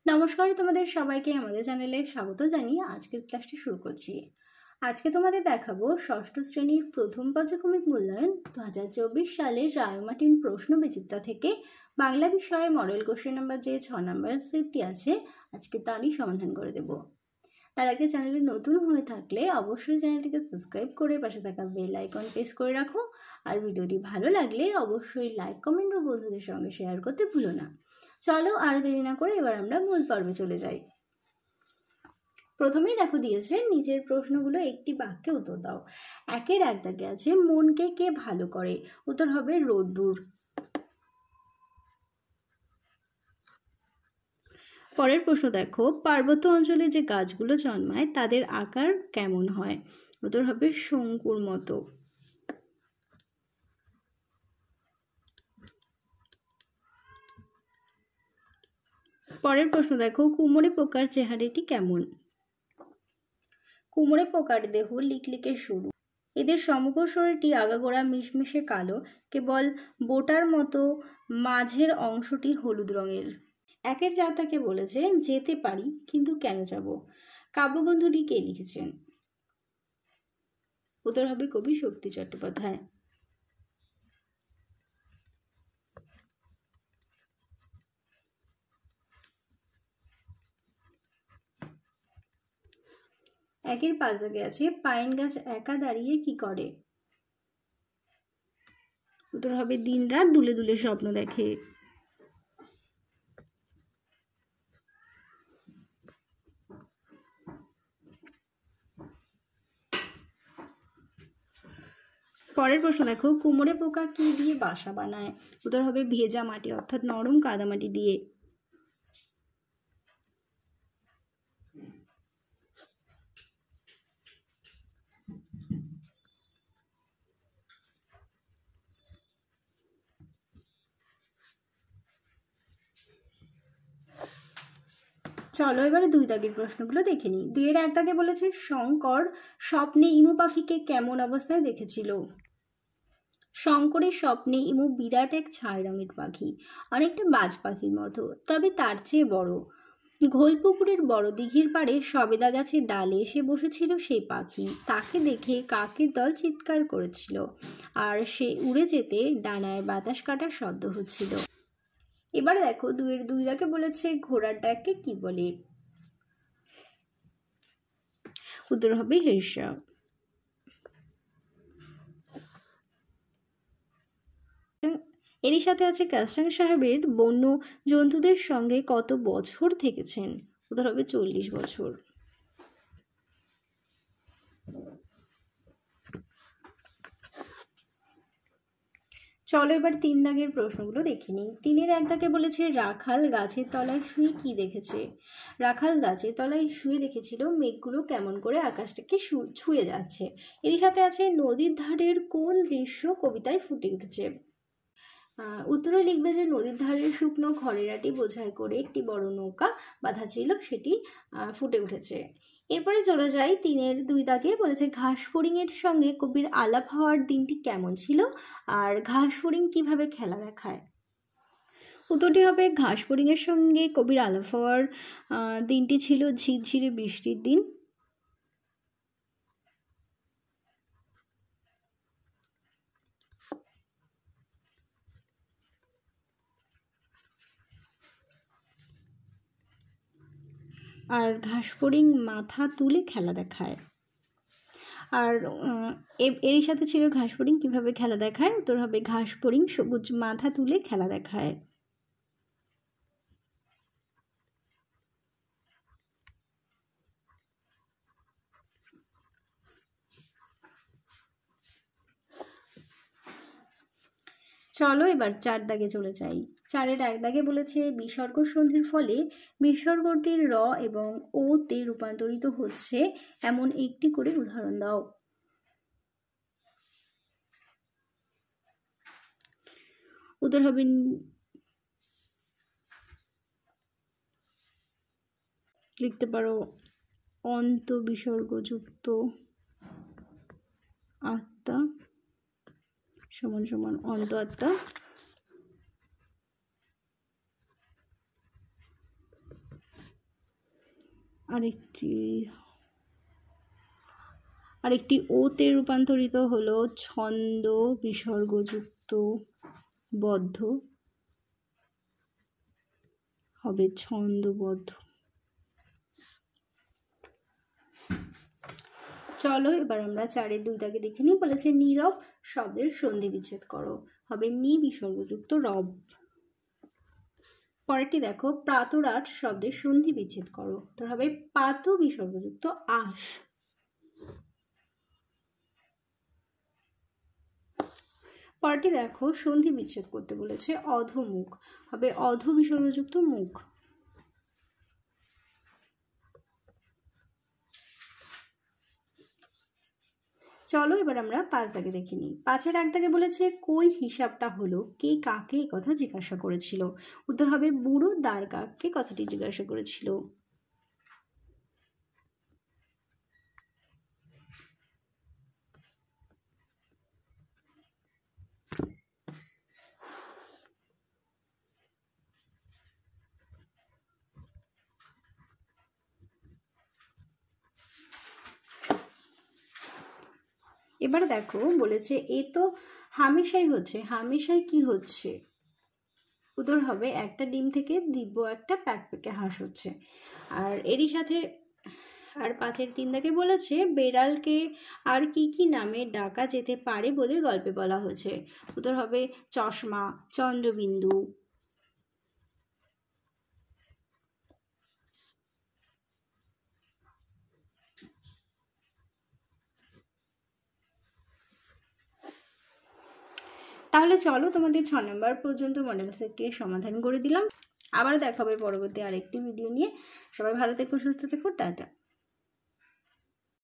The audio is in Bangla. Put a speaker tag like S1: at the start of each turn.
S1: নমস্কার, তোমাদের সবাইকে আমাদের চ্যানেলে স্বাগত জানিয়ে আজকের ক্লাসটি শুরু করছি। আজকে তোমাদের দেখাবো ষষ্ঠ শ্রেণীর প্রথম পর্যায়ক্রমিক মূল্যায়ন 2024 সালের রায়মার্টিন প্রশ্ন বিচিত্রা থেকে বাংলা বিষয়ে মডেল কোশ্চেন নাম্বার যে 6 নম্বরের সেটটি আছে, আজকে তারই সমাধান করে দেব। তার আগে চ্যানেলে নতুন হয়ে থাকলে অবশ্যই চ্যানেলটিকে সাবস্ক্রাইব করে পাশে থাকা বেল আইকন প্রেস করে রাখো। আর ভিডিওটি ভালো লাগলে অবশ্যই লাইক, কমেন্ট ও বন্ধুদের সঙ্গে শেয়ার করতে ভুলো না। চলো আর দেরি না করে এবার আমরা মূল পর্বে চলে যাই। প্রথমেই দেখো দিয়েছে নিচের প্রশ্নগুলো একটি বাক্যে উত্তর দাও। একের এক দাগে আছে মনকে কে ভালো করে, উত্তর হবে রোদ্দুর। পরের প্রশ্ন দেখো, পার্বত্য অঞ্চলে যে গাছগুলো জন্মায় তাদের আকার কেমন হয়, উত্তর হবে শঙ্কুর মতো। পরের প্রশ্ন দেখো, কুমোরে পোকার চেহারাটি কেমন। কুমোরে পোকার দেহ লিকলিকে সরু, এদের সমগ্র শরীরটি আগাগোড়া মিশমিশে কালো, কেবল বোটার মতো মাঝের অংশটি হলুদ রঙের। একের যাত্রাকে বলেছে যেতে পারি কিন্তু কেন যাব। কাব্যগ্রন্থটি কে লিখেছেন, উত্তর হবে কবি শক্তি চট্টোপাধ্যায়। একের পাঁচ দাগে আছে পাইন গাছ একা দাঁড়িয়ে কি করে, উত্তর হবে দিনরাত দুলে দুলে স্বপ্ন দেখে। পরের প্রশ্ন দেখো, কুমোরে পোকা কি দিয়ে বাসা বানায়, উত্তর হবে ভেজা মাটি অর্থাৎ নরম কাদামাটি দিয়ে। চলো এবারে দুই দাগের প্রশ্নগুলো দেখে নিই। দুইয়ের এক দাগে বলেছে শঙ্কর স্বপ্নে ইমু পাখিকে কেমন অবস্থায় দেখেছিল। শঙ্করের স্বপ্নে ইমু বিরাট এক ছাই রঙের পাখি, অনেকটা বাজ পাখির মতো, তবে তার চেয়ে বড়। ঘোলপুকুরের বড় দিঘির পাড়ে সবেদা গাছের ডালে এসে বসেছিল সেই পাখি। তাকে দেখে কাকের দল চিৎকার করেছিল, আর সে উড়ে যেতে ডানায় বাতাস কাটার শব্দ হচ্ছিল। এবারে দেখো দুইয়ের দুই দাগে বলেছে ঘোড়ার ডাককে কি বলে, উত্তর হবে হির্ষা। এরই সাথে আছে কাস্টাং সাহেবের বন্য জন্তুদের সঙ্গে কত বছর থেকেছেন, উত্তর হবে 40 বছর। চলো এবার তিন দাগের প্রশ্নগুলো দেখে নিই। তিনের এক দাগে বলেছে রাখাল গাছের তলায় শুয়ে কি দেখেছে। রাখাল গাছের তলায় শুয়ে দেখেছিল মেঘগুলো কেমন করে আকাশটাকে ছুঁয়ে যাচ্ছে। এরই সাথে আছে নদীর ধারের কোন দৃশ্য কবিতায় ফুটে উঠেছে। উত্তরে লিখবে যে নদীর ধারের শুকনো খড়ের আটি বোঝাই করে একটি বড় নৌকা বাঁধা ছিল, সেটি ফুটে উঠেছে। এরপরে চলে যাই তিনের দুই দাগে বলেছে ঘাস ফড়িংয়ের সঙ্গে কবির আলাপ হওয়ার দিনটি কেমন ছিল, আর ঘাস ফড়িং কিভাবে খেলা দেখায়। উত্তরটি হবে ঘাস ফড়িংয়ের সঙ্গে কবির আলাপ হওয়ার দিনটি ছিল ঝিরঝিরে বৃষ্টির দিন। আর ঘাস ফড়িং মাথা তুলে খেলা দেখায়। আর এরই সাথে ছিল ঘাস ফড়িং কিভাবে খেলা দেখায়, উত্তর হবে ঘাস ফড়িং সবুজ মাথা তুলে খেলা দেখায়। চলো এবার চার দাগে চলে যাই। চারের এক দাগে বলেছে বিসর্গ সন্ধির ফলে বিসর্গটির র এবং ও তে রূপান্তরিত হচ্ছে এমন একটি করে উদাহরণ দাও। উত্তর হবে লিখতে পারো অন্ত বিসর্গযুক্ত আত্মা সমান সমান অন্ত আত্মা। আরেকটি ওতে রূপান্তরিত হলো ছন্দ বিসর্গযুক্ত বদ্ধ, হবে ছন্দবদ্ধ। চলো এবার আমরা 4-এর 2 দাগে দেখে নিই। বলেছে নীরব শব্দের সন্ধি বিচ্ছেদ করো, হবে নি বিসর্গযুক্ত রব। পরেরটি দেখো প্রাতরাট শব্দের সন্ধি বিচ্ছেদ করো, তো হবে পাত বিসর্গযুক্ত আস। পরেরটি দেখো সন্ধি বিচ্ছেদ করতে বলেছে অধমুখ, হবে অধ বিসর্গযুক্ত মুখ। চলো এবার আমরা 5 দাগে দেখে নিই। 5-এর 1 দাগে বলেছে কই হিসাবটা হলো, কে কাকে এই কথা জিজ্ঞাসা করেছিল। উত্তর হবে বুড়ো দ্বার কাককে কথাটি জিজ্ঞাসা করেছিল। এবার দেখো বলেছে এ তো হামেশাই হচ্ছে, হামেশাই কি হচ্ছে। উত্তর হবে একটা ডিম থেকে দিব্য একটা প্যাকপ্যাকে হাঁস হচ্ছে। আর এরই সাথে আর 5-এর 3 দাগে বলেছে বেড়ালকে আর কি কি নামে ডাকা যেতে পারে বলে গল্পে বলা হয়েছে। উত্তর হবে চশমা, চন্দ্রবিন্দু। তাহলে চলো তোমাদের 6 নম্বর পর্যন্ত মডেল সেটটির সমাধান করে দিলাম। আবার দেখা হবে পরবর্তী আরেকটি ভিডিও নিয়ে। সবাই ভালো থেকো, সুস্থ থেকো, টাটা।